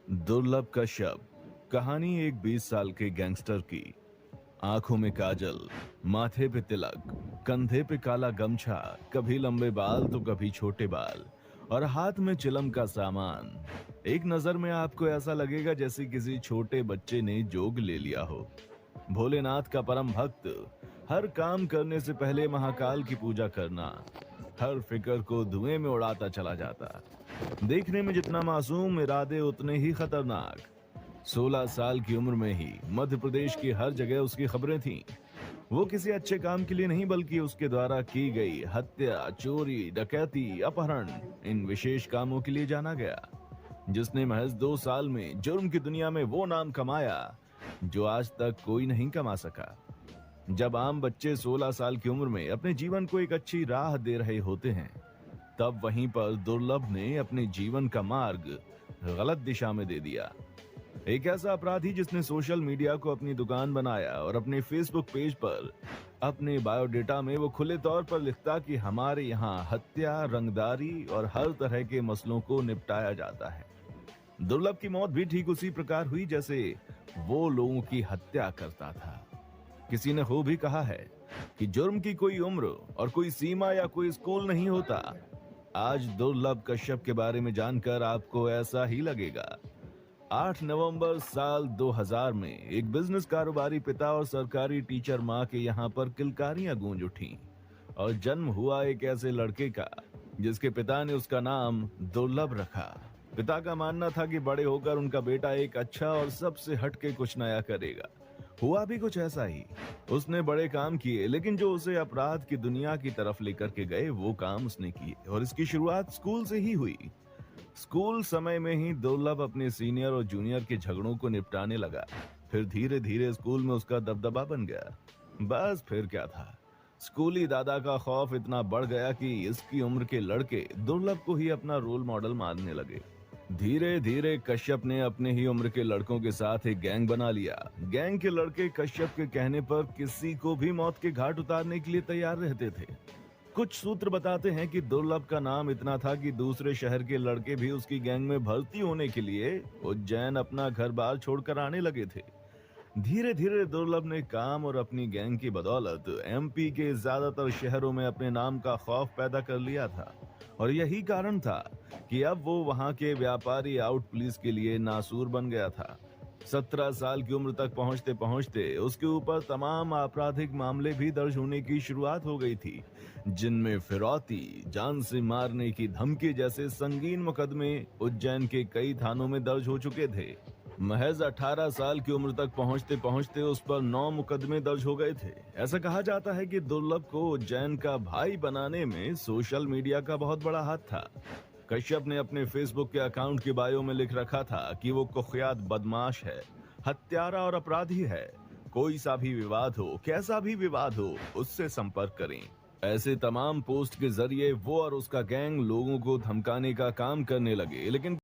दुर्लभ कश्यप। कहानी एक 20 साल के गैंगस्टर की। आंखों में काजल, माथे पे तिलक, कंधे पे काला गमछा, कभी लंबे बाल तो कभी छोटे बाल, और हाथ में चिलम का सामान। एक नजर में आपको ऐसा लगेगा जैसे किसी छोटे बच्चे ने जोग ले लिया हो। भोलेनाथ का परम भक्त, हर काम करने से पहले महाकाल की पूजा करना, हर फिक्र को धुएं में उड़ाता चला जाता। देखने में जितना मासूम, इरादे उतने ही खतरनाक। 16 साल की उम्र में ही मध्य प्रदेश की हर जगह उसकी खबरें थीं। वो किसी अच्छे काम के लिए नहीं बल्कि उसके द्वारा की गई हत्या, चोरी, डकैती, अपहरण, इन विशेष कामों के लिए जाना गया। जिसने महज 2 साल में जुर्म की दुनिया में वो नाम कमाया जो आज तक कोई नहीं कमा सका। जब आम बच्चे 16 साल की उम्र में अपने जीवन को एक अच्छी राह दे रहे होते हैं, तब वहीं पर दुर्लभ ने अपने जीवन का मार्ग गलत दिशा में दे दिया। एक ऐसा अपराधी जिसने सोशल मीडिया को अपनी दुकान बनाया और अपने फेसबुक पेज पर अपने बायोडेटा में वो खुले तौर पर लिखता कि हमारे यहाँ हत्या, रंगदारी और हर तरह के मसलों को निपटाया जाता है। दुर्लभ की मौत भी ठीक उसी प्रकार हुई जैसे वो लोगों की हत्या करता था। किसी ने हो भी कहा है कि जुर्म की कोई उम्र और कोई सीमा या कोई स्कूल नहीं होता। आज दुर्लभ कश्यप के बारे में जानकर आपको ऐसा ही लगेगा। 8 नवंबर साल 2000 में एक बिजनेस कारोबारी पिता और सरकारी टीचर मां के यहां पर किलकारियां गूंज उठी और जन्म हुआ एक ऐसे लड़के का जिसके पिता ने उसका नाम दुर्लभ रखा। पिता का मानना था कि बड़े होकर उनका बेटा एक अच्छा और सबसे हटके कुछ नया करेगा। हुआ भी कुछ ऐसा ही। उसने बड़े काम किए, लेकिन जो उसे अपराध की दुनिया की तरफ लेकर के गए वो काम उसने किए, और इसकी शुरुआत स्कूल से ही हुई। स्कूल समय में ही दुर्लभ अपने सीनियर और जूनियर के झगड़ों को निपटाने लगा। फिर धीरे धीरे स्कूल में उसका दबदबा बन गया। बस फिर क्या था, स्कूली दादा का खौफ इतना बढ़ गया कि इसकी उम्र के लड़के दुर्लभ को ही अपना रोल मॉडल मानने लगे। धीरे धीरे कश्यप ने अपने ही उम्र के लड़कों के साथ एक गैंग बना लिया। गैंग के लड़के कश्यप के कहने पर किसी को भी मौत के घाट उतारने के लिए तैयार रहते थे। कुछ सूत्र बताते हैं कि दुर्लभ का नाम इतना था कि दूसरे शहर के लड़के भी उसकी गैंग में भर्ती होने के लिए उज्जैन अपना घर बार छोड़कर आने लगे थे। धीरे धीरे दुर्लभ ने काम और अपनी गैंग की बदौलत एमपी के ज्यादातर शहरों में अपने नाम का खौफ पैदा कर लिया था, और यही कारण था कि अब वो वहां के व्यापारी आउट पुलिस के लिए नासूर बन गया था। 17 साल की उम्र तक पहुंचते पहुंचते उसके ऊपर तमाम आपराधिक मामले भी दर्ज होने की शुरुआत हो गई थी, जिनमें फिरौती, जान से मारने की धमकी जैसे संगीन मुकदमे उज्जैन के कई थानों में दर्ज हो चुके थे। महज 18 साल की उम्र तक पहुंचते पहुंचते उस पर 9 मुकदमे दर्ज हो गए थे। ऐसा कहा जाता है कि दुर्लभ को उज्जैन का भाई बनाने में सोशल मीडिया का बहुत बड़ा हाथ था। कश्यप ने अपने फेसबुक के अकाउंट के बायो में लिख रखा था कि वो कुख्यात बदमाश है, हत्यारा और अपराधी है। कोई सा भी विवाद हो, कैसा भी विवाद हो, उससे संपर्क करें। ऐसे तमाम पोस्ट के जरिए वो और उसका गैंग लोगों को धमकाने का काम करने लगे, लेकिन